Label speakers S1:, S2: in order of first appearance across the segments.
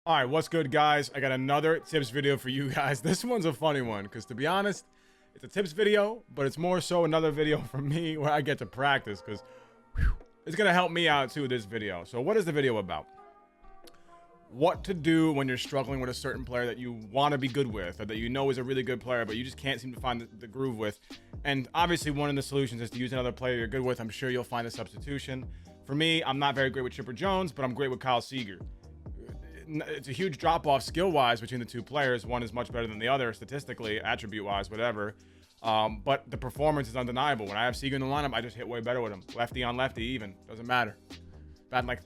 S1: All right, what's good, guys? I got another tips video for you guys. This one's a funny one because, to be honest, it's a tips video, but it's more so another video from me where I get to practice because it's going to help me out too, this video. So what is the video about? What to do when you're struggling with a certain player that you want to be good with or that you know is a really good player, but you just can't seem to find the groove with. And obviously, one of the solutions is to use another player you're good with. I'm sure you'll find a substitution. For me, I'm not very great with Chipper Jones, but I'm great with Kyle Seager. It's a huge drop-off skill-wise between the two players. One is much better than the other statistically, attribute-wise, whatever. But the performance is undeniable. When I have Seager in the lineup, I just hit way better with him. Lefty on lefty even. Doesn't matter. Batting like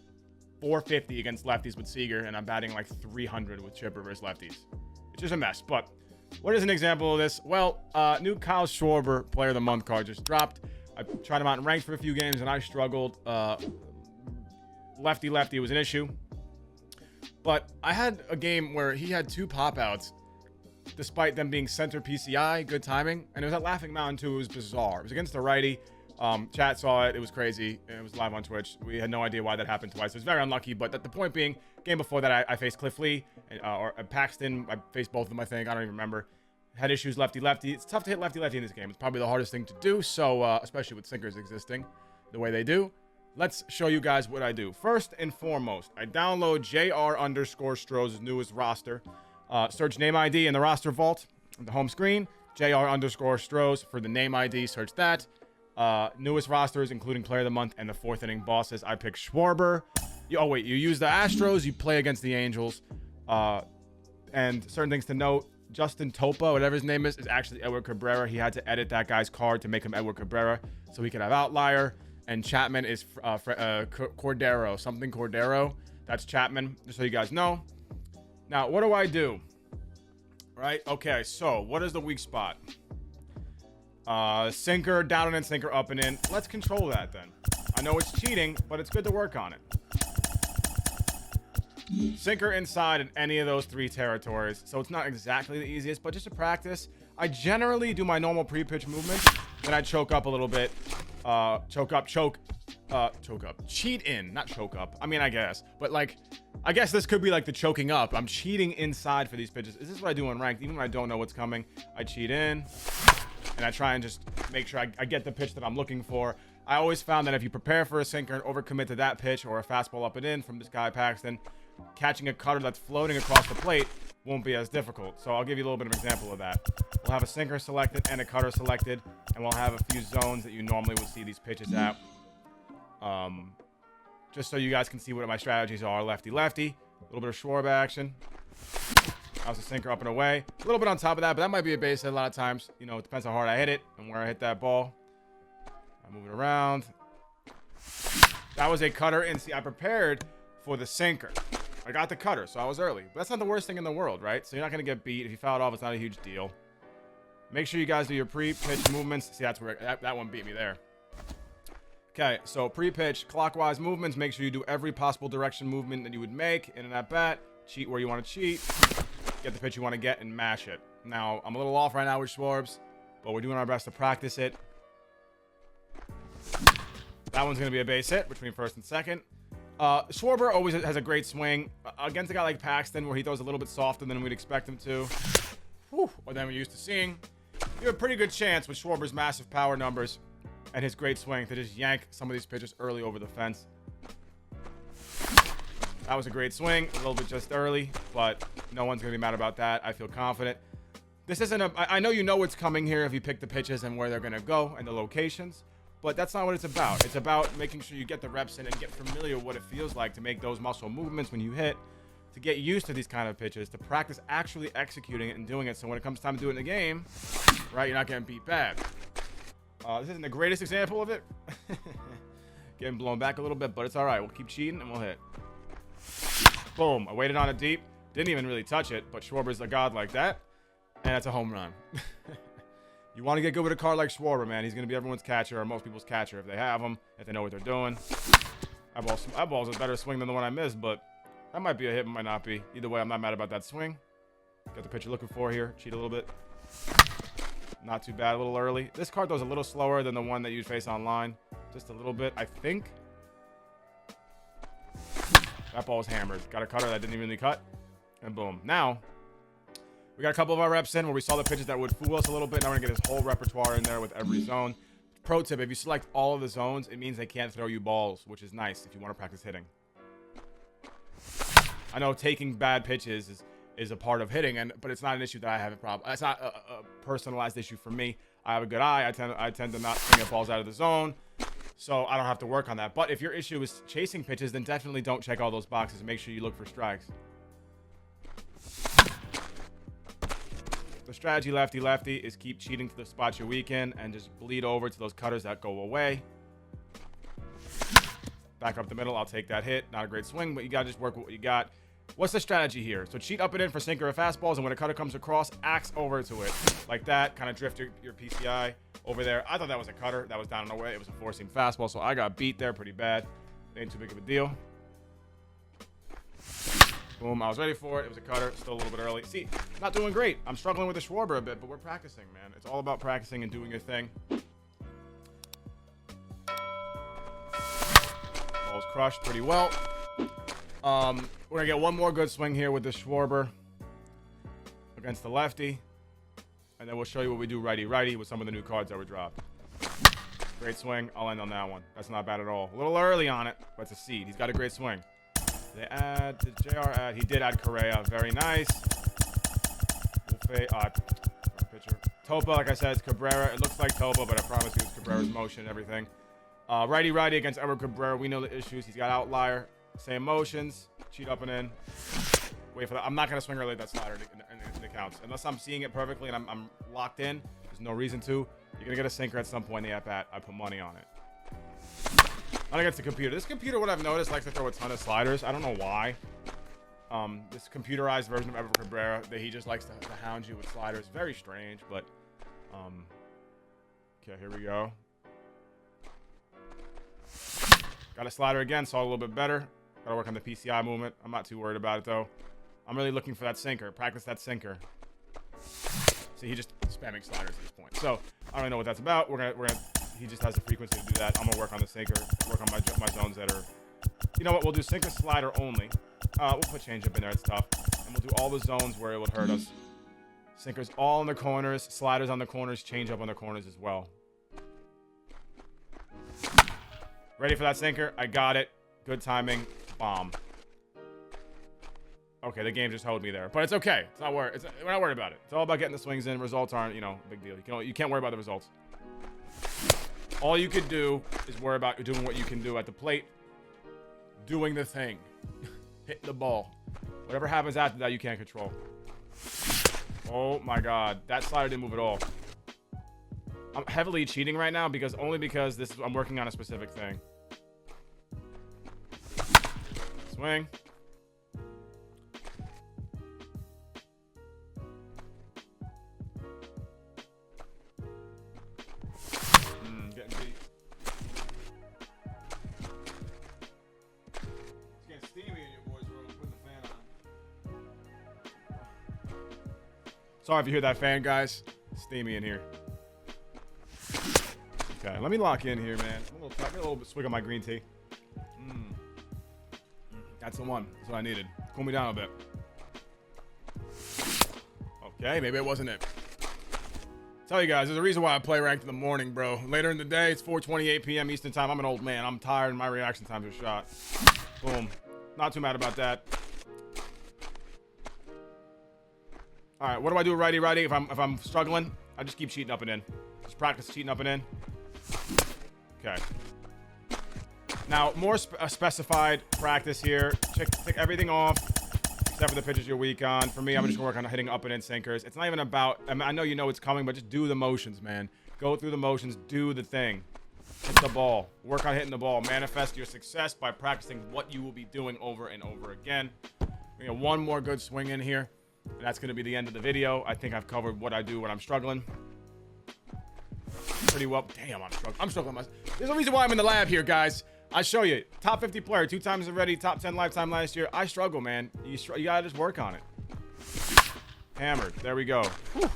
S1: 450 against lefties with Seager, and I'm batting like 300 with Chipper versus lefties. It's just a mess. But what is an example of this? Well, new Kyle Schwarber Player of the Month card just dropped. I tried him out in ranked for a few games, and I struggled. Lefty was an issue. But I had a game where he had two pop-outs, despite them being center PCI, good timing. And it was at Laughing Mountain, too. It was bizarre. It was against the righty. Chat saw it. It was crazy. It was live on Twitch. We had no idea why that happened twice. It was very unlucky. But the point being, game before that, I faced Cliff Lee or Paxton. I faced both of them, I think. I don't even remember. Had issues lefty-lefty. It's tough to hit lefty-lefty in this game. It's probably the hardest thing to do. So, especially with sinkers existing the way they do. Let's show you guys what I do. First and foremost, I download JR_Stroh's newest roster. Search name ID in the roster vault on the home screen. JR_Stroh's for the name ID. Search that. Newest rosters, including Player of the Month and the fourth inning bosses. I pick Schwarber. You use the Astros. You play against the Angels. And certain things to note. Justin Topa, whatever his name is actually Edward Cabrera. He had to edit that guy's card to make him Edward Cabrera so he could have outlier. And Chapman is Cordero, something Cordero. That's Chapman, just so you guys know. Now, what do I do? Right? Okay, so what is the weak spot? Sinker, down and in, sinker, up and in. Let's control that then. I know it's cheating, but it's good to work on it. Sinker inside in any of those three territories. So it's not exactly the easiest, but just to practice. I generally do my normal pre-pitch movements. Then I choke up a little bit. Choke up. Cheat in, not choke up. I mean, I guess. But, like, I guess this could be like the choking up. I'm cheating inside for these pitches. Is this what I do on ranked? Even when I don't know what's coming, I cheat in. And I try and just make sure I get the pitch that I'm looking for. I always found that if you prepare for a sinker and overcommit to that pitch or a fastball up and in from this guy Paxton, catching a cutter that's floating across the plate won't be as difficult. So I'll give you a little bit of an example of that. We'll have a sinker selected and a cutter selected, and we'll have a few zones that you normally would see these pitches at. Just so you guys can see what my strategies are. Lefty-lefty, a little bit of Schwarber action. I was a sinker up and away. A little bit on top of that, but that might be a base hit a lot of times. You know, it depends how hard I hit it and where I hit that ball. I move it around. That was a cutter, and see, I prepared for the sinker. I got the cutter, so I was early. But that's not the worst thing in the world, right? So you're not going to get beat. If you foul it off, it's not a huge deal. Make sure you guys do your pre-pitch movements. See, that's where that one beat me there. Okay, so pre-pitch, clockwise movements. Make sure you do every possible direction movement that you would make in an at-bat. Cheat where you want to cheat. Get the pitch you want to get and mash it. Now, I'm a little off right now with Schwarbs, but we're doing our best to practice it. That one's going to be a base hit between first and second. Schwarber always has a great swing against a guy like Paxton where he throws a little bit softer than we'd expect him to. Or than we're used to seeing. You have a pretty good chance with Schwarber's massive power numbers and his great swing to just yank some of these pitches early over the fence. That was a great swing, a little bit just early, but no one's going to be mad about that. I feel confident. This isn't I know you know what's coming here if you pick the pitches and where they're going to go and the locations. But that's not what it's about. It's about making sure you get the reps in and get familiar with what it feels like to make those muscle movements when you hit, to get used to these kind of pitches, to practice actually executing it and doing it. So when it comes time to do it in the game, right, you're not getting beat bad. This isn't the greatest example of it. Getting blown back a little bit, but it's all right. We'll keep cheating and we'll hit. Boom. I waited on it deep. Didn't even really touch it, but Schwarber's a god like that. And that's a home run. You want to get good with a card like Schwarber, man. He's going to be everyone's catcher or most people's catcher if they have him, if they know what they're doing. That ball's a better swing than the one I missed, but that might be a hit, might not be. Either way, I'm not mad about that swing. Got the pitch you're looking for here. Cheat a little bit. Not too bad, a little early. This card, though, is a little slower than the one that you face online. Just a little bit, I think. That ball was hammered. Got a cutter that didn't even really cut. And boom. Now, we got a couple of our reps in where we saw the pitches that would fool us a little bit. Now we're going to get this whole repertoire in there with every zone. Pro tip, if you select all of the zones, it means they can't throw you balls, which is nice if you want to practice hitting. I know taking bad pitches is a part of hitting, but it's not an issue that I have a problem. It's not a personalized issue for me. I have a good eye. I tend to not swing at balls out of the zone, so I don't have to work on that. But if your issue is chasing pitches, then definitely don't check all those boxes and make sure you look for strikes. The strategy lefty is keep cheating to the spots you're weak in and just bleed over to those cutters that go away. Back up the middle. I'll take that hit. Not a great swing, but you got to just work with what you got. What's the strategy here? So cheat up and in for sinker or fastballs, and when a cutter comes across, axe over to it. Like that. Kind of drift your PCI over there. I thought that was a cutter. That was down and away. It was a four-seam fastball, so I got beat there pretty bad. Ain't too big of a deal. Boom, I was ready for it. It was a cutter. Still a little bit early. See, not doing great. I'm struggling with the Schwarber a bit, but we're practicing, man. It's all about practicing and doing your thing. Ball's crushed pretty well. We're going to get one more good swing here with the Schwarber against the lefty. And then we'll show you what we do righty-righty with some of the new cards that were dropped. Great swing. I'll end on that one. That's not bad at all. A little early on it, but it's a seed. He's got a great swing. Did JR add? He did add Correa. Very nice. Pitcher. Topa, like I said, it's Cabrera. It looks like Topa, but I promise you it's Cabrera's motion and everything. Righty-righty against Edward Cabrera. We know the issues. He's got outlier. Same motions. Cheat up and in. Wait for that. I'm not going to swing early that slider in the counts. Unless I'm seeing it perfectly and I'm locked in. There's no reason to. You're going to get a sinker at some point in the at-bat. I put money on it. Not against the computer. This computer, what I've noticed, likes to throw a ton of sliders. I don't know why. This computerized version of Edward Cabrera, that he just likes to hound you with sliders. Very strange, but okay, here we go. Got a slider again, saw a little bit better. Got to work on the PCI movement. I'm not too worried about it though. I'm really looking for that sinker. Practice that sinker. See, he just spamming sliders at this point. So I don't really know what that's about. We're gonna. He just has the frequency to do that. I'm gonna work on the sinker. Work on my zones that are. You know what? We'll do sinker slider only. We'll put changeup in there. It's tough. And we'll do all the zones where it would hurt us. Sinkers all in the corners. Sliders on the corners. Changeup on the corners as well. Ready for that sinker? I got it. Good timing. Bomb. Okay, the game just held me there, but it's okay. It's not worried. We're not worried about it. It's all about getting the swings in. Results aren't, a big deal. You can't worry about the results. All you could do is worry about doing what you can do at the plate, doing the thing, hitting the ball. Whatever happens after that, you can't control. Oh my God, that slider didn't move at all. I'm heavily cheating right now because I'm working on a specific thing. Swing. Getting beat. It's getting steamy in your boys' room. Putting the fan on. Sorry if you hear that fan, guys. It's steamy in here. Okay, let me lock in here, man. Get a little bit swig of my green tea. That's the one. That's what I needed. Cool me down a bit. Okay, maybe it wasn't it. Tell you guys, there's a reason why I play ranked in the morning, bro. Later in the day, it's 4:28 p.m. Eastern time. I'm an old man. I'm tired and my reaction times are shot. Boom. Not too mad about that. All right, what do I do righty-righty if I'm struggling? I just keep cheating up and in. Just practice cheating up and in. Okay. Now, more specified practice here. Tick everything off, except for the pitches you're weak on. For me, I'm just going to work on hitting up and in sinkers. It's not even about, I know you know it's coming, but just do the motions, man. Go through the motions, do the thing. Hit the ball. Work on hitting the ball. Manifest your success by practicing what you will be doing over and over again. We got one more good swing in here, and that's going to be the end of the video. I think I've covered what I do when I'm struggling pretty well. Damn, I'm struggling. There's a reason why I'm in the lab here, guys. I show you, top 50 player, 2 times already, top 10 lifetime last year. I struggle, man. You gotta just work on it. Hammered. There we go. Whew.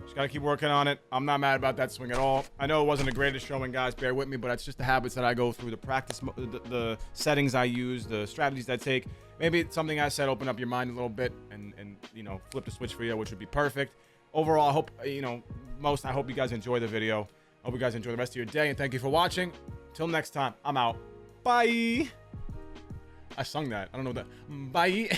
S1: Just Got to keep working on it. I'm not mad about that swing at all. I know it wasn't the greatest showing, guys. Bear with me, but it's just the habits that I go through, the practice, the settings I use, the strategies that I take. Maybe it's something I said, open up your mind a little bit and you know, flip the switch for you, which would be perfect. Overall, I hope, you know, I hope you guys enjoy the video. I hope you guys enjoy the rest of your day, and thank you for watching. Till next time, I'm out. Bye. I sung that. I don't know what that. Bye.